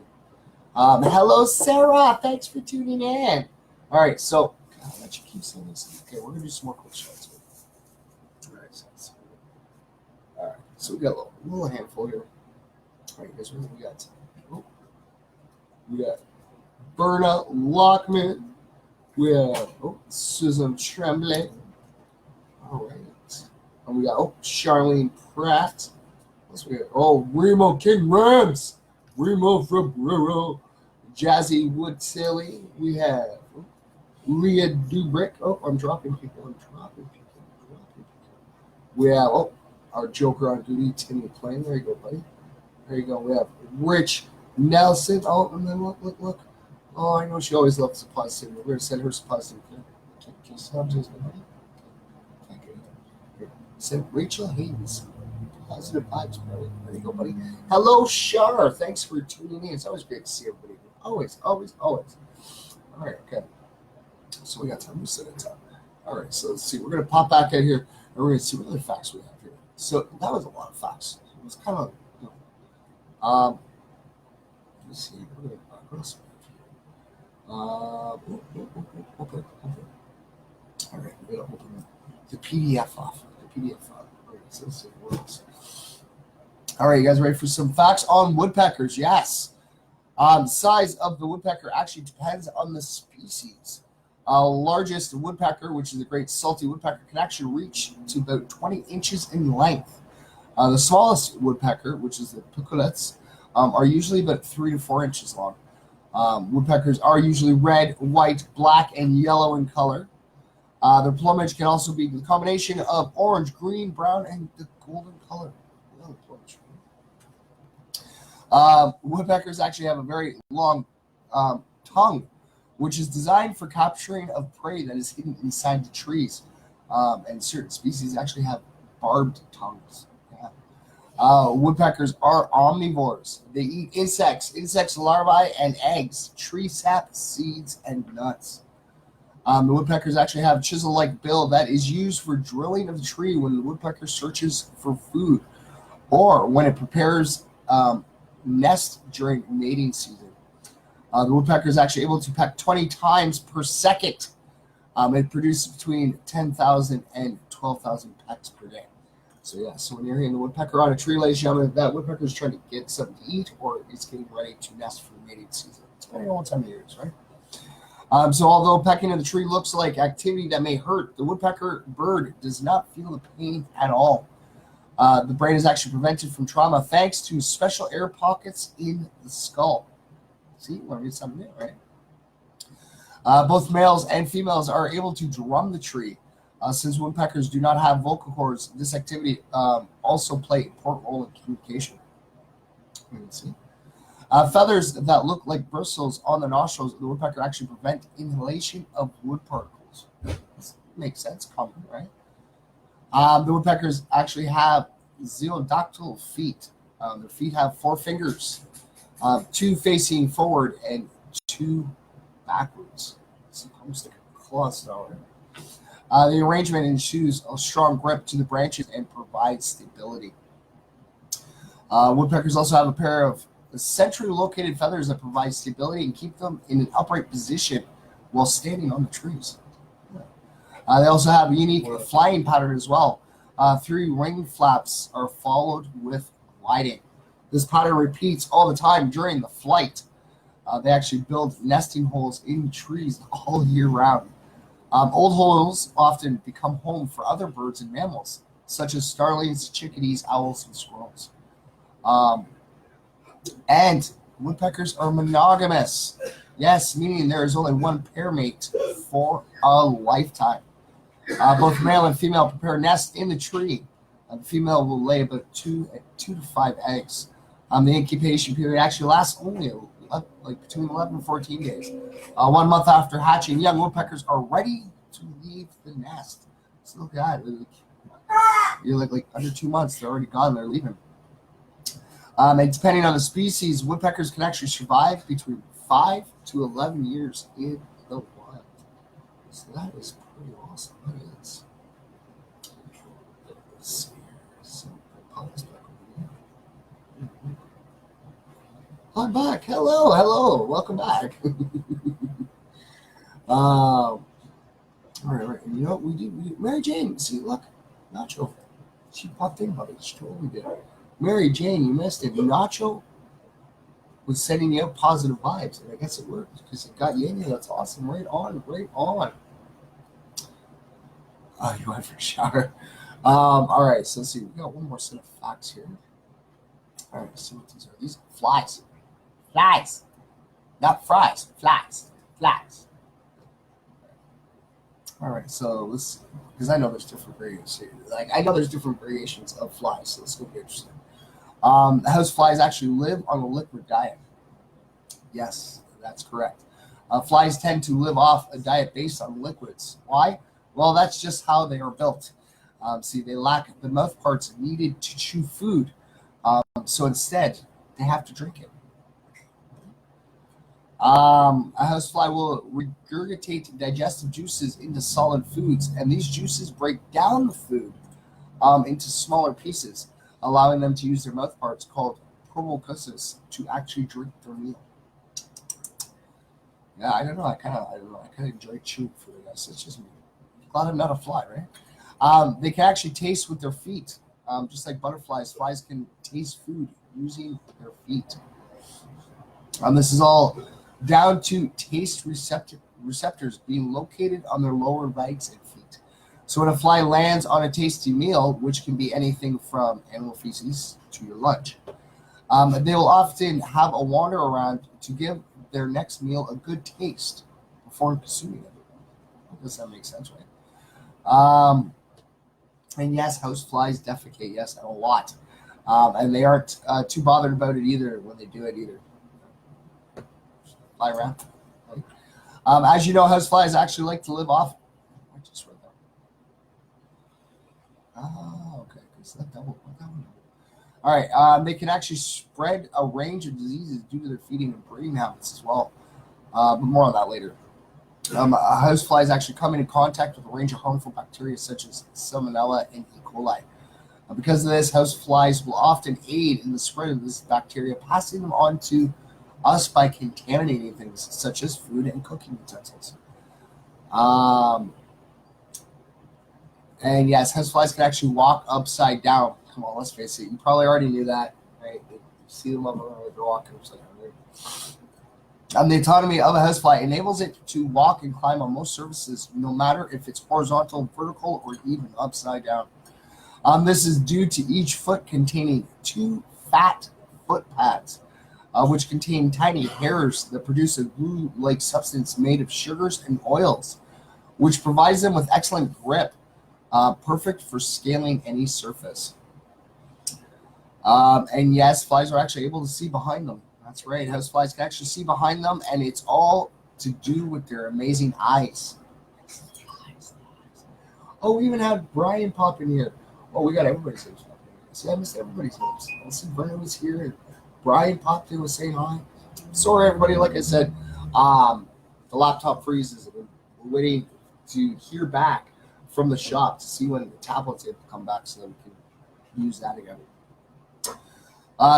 Hello, Sarah. Thanks for tuning in. All right, so I'll let you keep saying this. Okay, we're gonna do some more quick shots. All right, so we got a little handful here. All right, guys, what we got Berna Lockman. We have Susan Tremblay. All right. And we got Charlene Pratt. What's we got? Remo King Rams. Remo from Ruro. Jazzy Wood Tilly. We have Leah Dubrick. I'm dropping people. We have our Joker on duty, Timmy Plain. There you go, buddy. There you go. We have Rich Nelson. And then look. I know she always loves the positivity. We're going to send her some positivity. Can you stop just buddy? Okay. Send Rachel Haynes. Positive vibes, buddy. There you go, buddy. Hello, Shar. Thanks for tuning in. It's always great to see everybody. Always. All right, okay. So we got time to set it up. All right, so let's see. We're going to pop back in here, and we're going to see what other facts we have here. So that was a lot of facts. It was kind of, let's see. We're going to progress. Okay. All right, we're going to open the PDF off. All right, so let's see what else. All right, you guys ready for some facts on woodpeckers? Yes. Size of the woodpecker actually depends on the species. Largest woodpecker, which is a great salty woodpecker, can actually reach to about 20 inches in length. The smallest woodpecker, which is the picolets, are usually about 3 to 4 inches long. Woodpeckers are usually red, white, black, and yellow in color. Their plumage can also be the combination of orange, green, brown, and the golden color. Woodpeckers actually have a very long tongue, which is designed for capturing of prey that is hidden inside the trees. And certain species actually have barbed tongues. Yeah. Woodpeckers are omnivores. They eat insects, larvae, and eggs, tree sap, seeds, and nuts. The woodpeckers actually have a chisel-like bill that is used for drilling of the tree when the woodpecker searches for food, or when it prepares nest during mating season. The woodpecker is actually able to peck 20 times per second. It produces between 10,000 and 12,000 pecks per day. So yeah, so when you're hearing the woodpecker on a tree, ladies and gentlemen, that woodpecker is trying to get something to eat, or it's getting ready to nest for the mating season, depending on what time of year it is, right? So although pecking in the tree looks like activity that may hurt, the woodpecker bird does not feel the pain at all. The brain is actually prevented from trauma thanks to special air pockets in the skull. See, want to get something new, right? Both males and females are able to drum the tree. Since woodpeckers do not have vocal cords, this activity also play an important role in communication. See. Feathers that look like bristles on the nostrils of the woodpecker actually prevent inhalation of wood particles. This makes sense, common, right? The woodpeckers actually have zoodactyl feet. Their feet have 4 fingers, 2 facing forward and 2 backwards. It's almost like a claw style. The arrangement ensures a strong grip to the branches and provides stability. Woodpeckers also have a pair of centrally located feathers that provide stability and keep them in an upright position while standing on the trees. They also have a unique flying pattern as well. 3 wing flaps are followed with gliding. This pattern repeats all the time during the flight. They actually build nesting holes in trees all year round. Old holes often become home for other birds and mammals, such as starlings, chickadees, owls, and squirrels. And woodpeckers are monogamous. Yes, meaning there is only one pair mate for a lifetime. Both male and female prepare nests in the tree. The female will lay about 2 to 5 eggs. The incubation period actually lasts only like between 11 and 14 days. 1 month after hatching, young woodpeckers are ready to leave the nest. So look at that. You're like under 2 months, they're already gone, they're leaving. And depending on the species, woodpeckers can actually survive between 5 to 11 years in the wild. So that is pretty awesome. Let's see here. So pop this back over here. I'm back. Hello. Welcome back. All right. And you know what we do? Mary Jane, see, look, Nacho. She popped in, buddy. She totally did. Mary Jane, you missed it. Nacho was sending you out positive vibes, and I guess it worked because it got you in here. That's awesome. Right on, right on. Oh, you went for a shower. All right, so let's see. We got one more set of facts here. All right, let's see what these are. These are flies. Flies. Not fries. Flies. Flies. All right, so let's, because I know there's different variations here. Like, I know there's different variations of flies, so let's go get interesting. House flies actually live on a liquid diet. Yes, that's correct. Flies tend to live off a diet based on liquids. Why? Well, that's just how they are built. See, they lack the mouth parts needed to chew food. So instead, they have to drink it. A housefly will regurgitate digestive juices into solid foods, and these juices break down the food into smaller pieces, allowing them to use their mouth parts called proboscis to actually drink their meal. Yeah, I don't know. I kind of enjoy chewing food. I guess it's just me. Glad I'm not a fly, right? They can actually taste with their feet, just like butterflies. Flies can taste food using their feet. This is all down to taste receptors being located on their lower legs and feet. So when a fly lands on a tasty meal, which can be anything from animal feces to your lunch, they will often have a wander around to give their next meal a good taste before consuming it. Does that make sense, right? And yes, house flies defecate, yes, and a lot. And they aren't too bothered about it either when they do it either. Fly around. Right? As you know, house flies actually like to live off. I just read that. Oh, okay. Because that double. All right. They can actually spread a range of diseases due to their feeding and breeding habits as well. But more on that later. House flies actually come into contact with a range of harmful bacteria such as Salmonella and E. coli. Because of this, house flies will often aid in the spread of this bacteria, passing them on to us by contaminating things such as food and cooking utensils. And yes, houseflies can actually walk upside down. Come on, let's face it. You probably already knew that, right? You see them up around, they're walking upside down. Right? The autonomy of a housefly enables it to walk and climb on most surfaces, no matter if it's horizontal, vertical, or even upside down. This is due to each foot containing 2 fat foot pads, which contain tiny hairs that produce a glue-like substance made of sugars and oils, which provides them with excellent grip, perfect for scaling any surface. And yes, flies are actually able to see behind them. That's right, house flies can actually see behind them, and it's all to do with their amazing eyes. Oh, we even had Brian pop in here. Oh, we got everybody's names popping in. See, I missed everybody's names. I see Vernon was here, and Brian popped in, was saying hi. Sorry, everybody. Like I said, the laptop freezes. We're waiting to hear back from the shop to see when the tablet's able to come back so that we can use that again.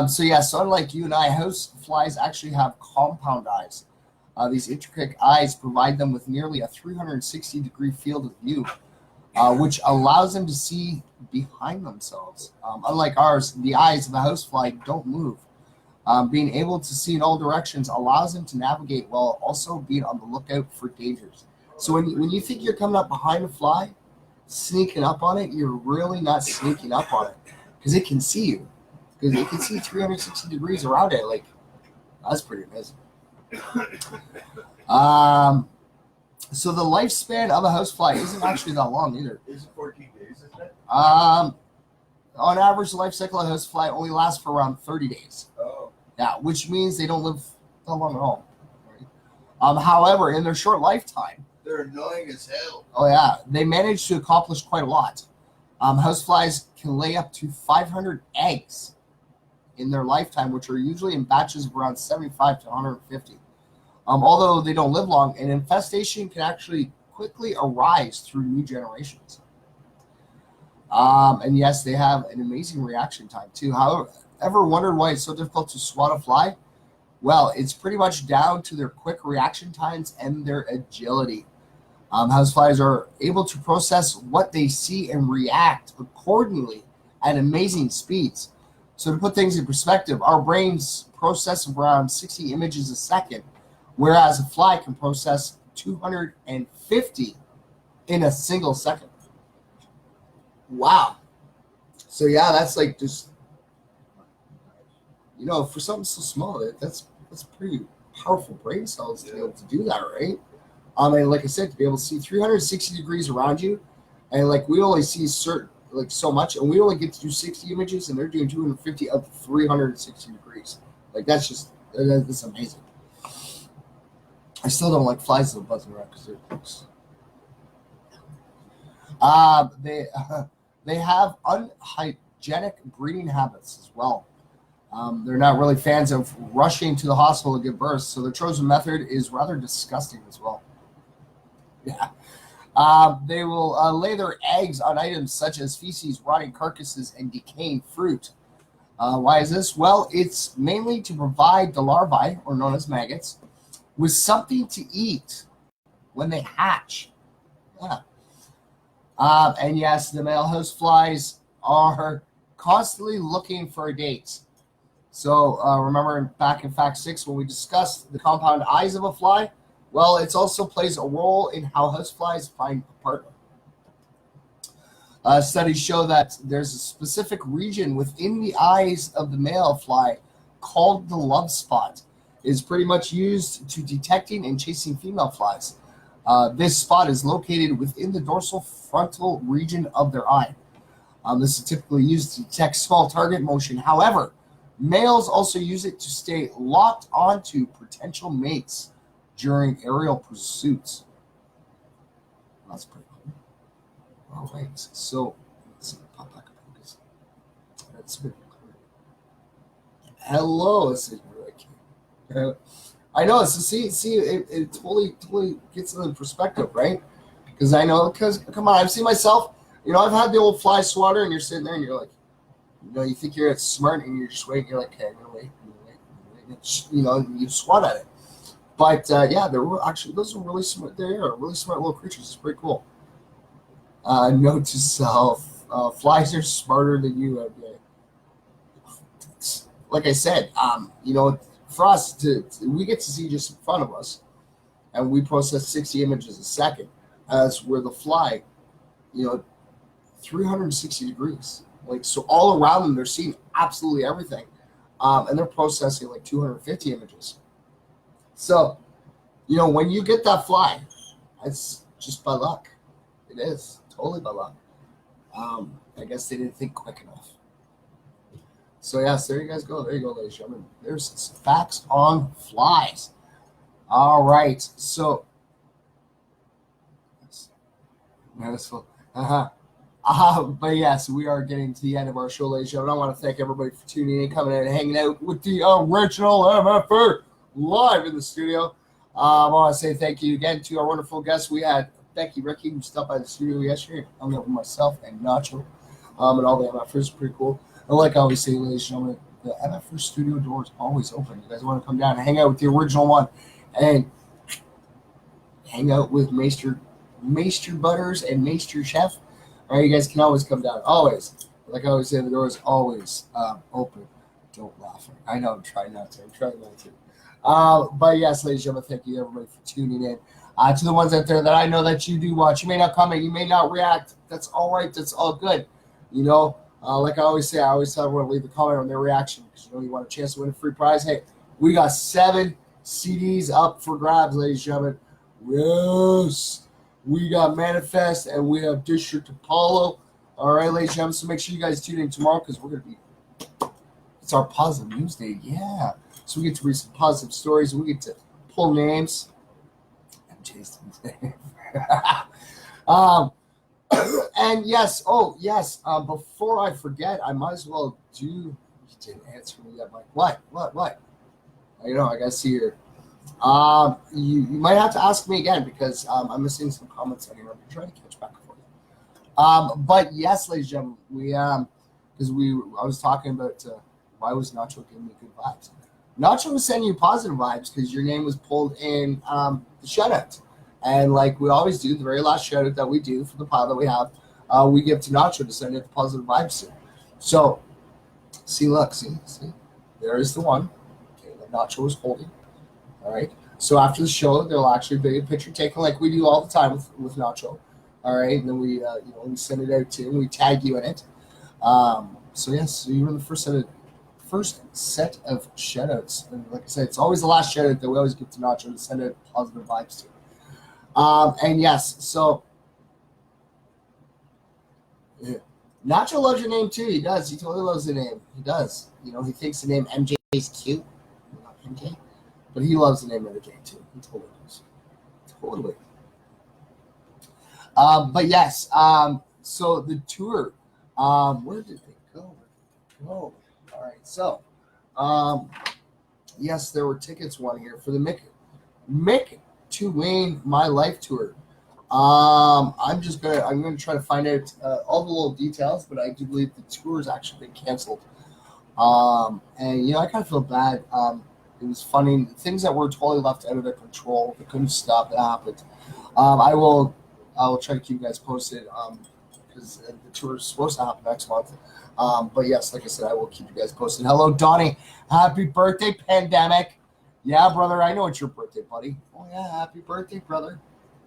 So unlike you and I, house flies actually have compound eyes. These intricate eyes provide them with nearly a 360-degree field of view, which allows them to see behind themselves. Unlike ours, the eyes of a housefly don't move. Being able to see in all directions allows them to navigate while also being on the lookout for dangers. So when you think you're coming up behind a fly, sneaking up on it, you're really not sneaking up on it because it can see you. Because it can see 360 degrees around it. Like, that's pretty amazing. So the lifespan of a housefly isn't actually that long either. Is it 14 days, isn't it? On average, the life cycle of a housefly only lasts for around 30 days. Oh. Yeah, which means they don't live that long at all. Right? However, in their short lifetime, they're annoying as hell. Oh yeah, they manage to accomplish quite a lot. Houseflies can lay up to 500 eggs in their lifetime, which are usually in batches of around 75 to 150. Although they don't live long, an infestation can actually quickly arise through new generations. And yes, they have an amazing reaction time too. However, ever wondered why it's so difficult to swat a fly? Well, it's pretty much down to their quick reaction times and their agility. Houseflies are able to process what they see and react accordingly at amazing speeds. So to put things in perspective, our brains process around 60 images a second, whereas a fly can process 250 in a single second. Wow. So yeah, that's like just, for something so small, that's pretty powerful brain cells to be able to do that, right? And like I said, to be able to see 360 degrees around you, and like we only see so much, and we only get to do 60 images, and they're doing 250 up to 360 degrees. Like that's amazing. I still don't like flies that are buzzing around because they're gross. They have unhygienic breeding habits as well. They're not really fans of rushing to the hospital to give birth, so their chosen method is rather disgusting as well. Yeah. They will lay their eggs on items such as feces, rotting carcasses, and decaying fruit. Why is this? Well, it's mainly to provide the larvae, or known as maggots, with something to eat when they hatch. Yeah. And yes, the male houseflies are constantly looking for a date. So remember back in Fact 6 when we discussed the compound eyes of a fly? Well, it also plays a role in how houseflies find a partner. Studies show that there's a specific region within the eyes of the male fly called the love spot. It's pretty much used to detecting and chasing female flies. This spot is located within the dorsal frontal region of their eye. This is typically used to detect small target motion. However, males also use it to stay locked onto potential mates during aerial pursuits. That's pretty cool. All right, so let's pop back up. That's a bit cool. Hello, this is really cute. I know. So it totally gets it in perspective, right? Because come on, I've seen myself. I've had the old fly swatter, and you're sitting there, and you're like, you think you're smart, and you're just waiting. You're like, okay, I'm gonna wait. And you swat at it. But those are really smart. They are really smart little creatures. It's pretty cool. Note to self: flies are smarter than you. Like I said, for us we get to see just in front of us, and we process 60 images a second, as where the fly, 360 degrees. Like, so all around them, they're seeing absolutely everything, and they're processing like 250 images. So, when you get that fly, it's just by luck. It is totally by luck. I guess they didn't think quick enough. So yes, there you guys go. There you go, ladies and gentlemen. There's some facts on flies. All right, so but yes, we are getting to the end of our show, ladies and gentlemen. I want to thank everybody for tuning in, coming in, and hanging out with the original MFR live in the studio. I want to say thank you again to our wonderful guests. We had Becky Ricky, who stopped by the studio yesterday. I'm with myself and Nacho, and all the MFers. Pretty cool. And like I always say, ladies and gentlemen, the MFR studio door is always open. You guys want to come down and hang out with the original one, and hang out with Maester Butters and Maester Chef. All right, you guys can always come down. Always. Like I always say, the door is always open. Don't laugh. I know I'm trying not to. But yes, ladies and gentlemen, thank you everybody for tuning in. To the ones out there that I know that you do watch, you may not comment, you may not react. That's all right. That's all good. Like I always say, I always tell everyone to leave a comment on their reaction because you want a chance to win a free prize. Hey, we got 7 CDs up for grabs, ladies and gentlemen. Yes. We got Manifest and we have District Apollo. All right, ladies and gentlemen. So make sure you guys tune in tomorrow because we're going to it's our positive news day. Yeah. So we get to read some positive stories. We get to pull names. And Jason's name. And yes, before I forget, I might as well do. You didn't answer me yet, Mike. What? I gotta see here. You might have to ask me again because I'm missing some comments on here. I'm trying to catch back for you. But yes, ladies and gentlemen, I was talking about why was Nacho giving me good vibes. Nacho was sending you positive vibes because your name was pulled in the shutout. And like we always do, the very last shout out that we do for the pile that we have, we give to Nacho to send it the positive vibes to. So See, look, see. There is the one. Okay, that Nacho is holding. All right. So after the show, there'll actually be a picture taken like we do all the time with Nacho. All right, and then we we send it out to you. We tag you in it. So yes, so you were the first set of shoutouts, and like I said, it's always the last shoutout that we always give to Nacho to send out positive vibes to. And yes, so yeah. Nacho loves your name too. He does. He totally loves the name. He does. He thinks the name MJ is cute. Not MJ, but he loves the name MJ too. He totally does. Totally. But yes. So the tour. Where did they go? All right. So, yes, there were tickets won here for the Mick to Wayne My Life tour. I'm gonna try to find out all the little details, but I do believe the tour has actually been canceled. And I kind of feel bad. It was funny, things that were totally left out of their control. They couldn't stop. It happened. I will try to keep you guys posted because the tour is supposed to happen next month. But yes, like I said, I will keep you guys posted. Hello, Donnie. Happy birthday, Pandemic. Yeah, brother. I know it's your birthday, buddy. Oh yeah, happy birthday, brother.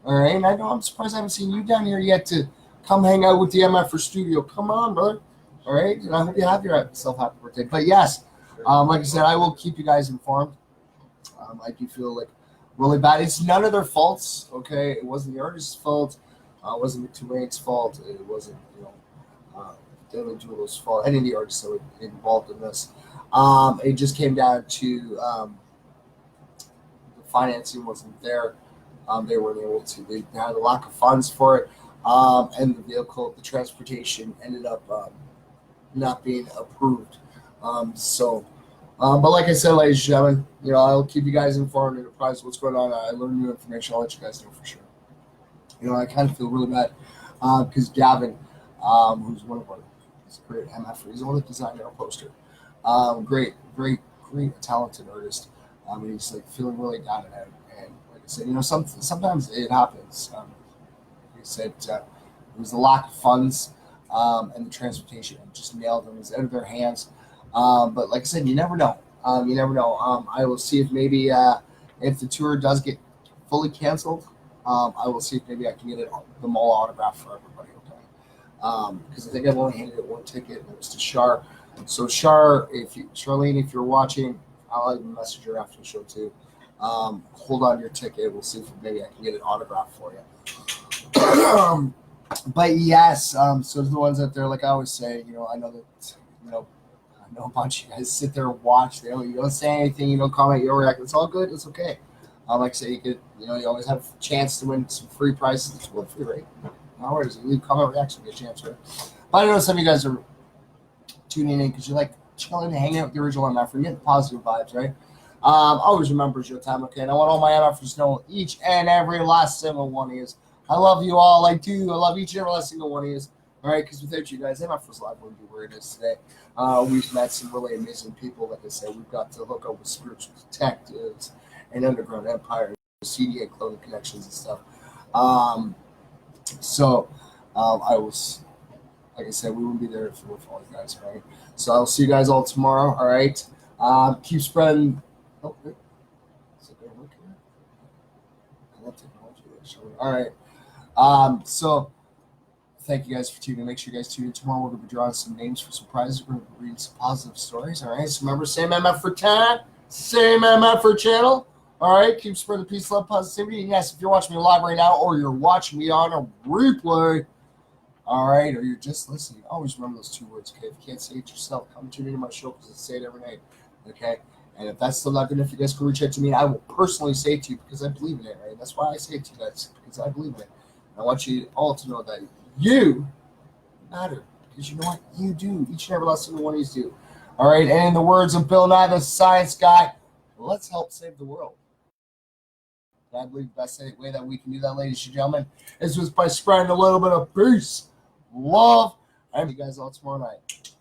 All right, and I know I'm surprised I haven't seen you down here yet to come hang out with the MFR studio. Come on, brother. All right, and I hope you have yourself happy birthday. But yes, like I said, I will keep you guys informed. I do feel like really bad. It's none of their faults, okay? It wasn't the artist's fault. It wasn't Tulane fault. It wasn't, Dylan Doolitle's fault. Any of the artists that were involved in this. It just came down to the financing wasn't there. They weren't able to. They had a lack of funds for it, and the transportation ended up not being approved. But like I said, ladies and gentlemen, I'll keep you guys informed and apprised of what's going on. I learn new information. I'll let you guys know for sure. I kind of feel really bad because Gavin, who's one of our great MF, he's the one that designed our poster. Great, talented artist. He's like feeling really down and out. And like I said, sometimes it happens. Like I said, it was the lack of funds and the transportation. It just nailed them. It was out of their hands. But like I said, you never know. You never know. I will see if maybe if the tour does get fully canceled, I will see if maybe I can get the mall autograph for everybody. Okay. Because I think I've only handed it one ticket, and it was to Shar. So Charlene, if you're watching, I'll even message her after the show too. Hold on to your ticket. We'll see if maybe I can get an autograph for you. But yes, so the ones out there, like I always say, I know that, I know a bunch of you guys sit there and watch. You don't say anything, you don't comment, you don't react. It's all good. It's okay. Like I say, you always have a chance to win some free prizes. It's well free, right? No worries. You leave comment reaction, get a chance, right? But I know some of you guys are tuning in because you like chilling and hanging out with the original MF and getting positive vibes, right? Always remember it's your time, okay? And I want all my MFers to know each and every last single one of you. I love you all. I do. I love each and every last single one of you. All right, because without you guys, MFers Live wouldn't be where it is today. We've met some really amazing people. Like I said, we've got to hook up with spiritual detectives and underground empire, CD and clothing connections and stuff. I was, like I said, we wouldn't be there if it were for all you guys, all right? So I'll see you guys all tomorrow, all right? Keep spreading. Oh, wait. Is it going to work here? I love technology. All right. So thank you guys for tuning in. Make sure you guys tune in tomorrow. We're going to be drawing some names for some prizes. We're going to be reading some positive stories, all right? So remember, same MF for 10, same MF for channel. All right, keep spreading peace, love, positivity. And yes, if you're watching me live right now or you're watching me on a replay, all right, or you're just listening, always remember those two words, okay? If you can't say it yourself, come tune into my show because I say it every night, okay? And if that's still not good enough, you guys can reach out to me and I will personally say it to you because I believe in it, right? That's why I say it to you guys, because I believe in it. And I want you all to know that you matter because you know what? You do. Each and every last single one of you do. All right, and in the words of Bill Nye, the science guy, let's help save the world. I believe the best way that we can do that, ladies and gentlemen, is just by spreading a little bit of peace, love, and you guys all tomorrow night.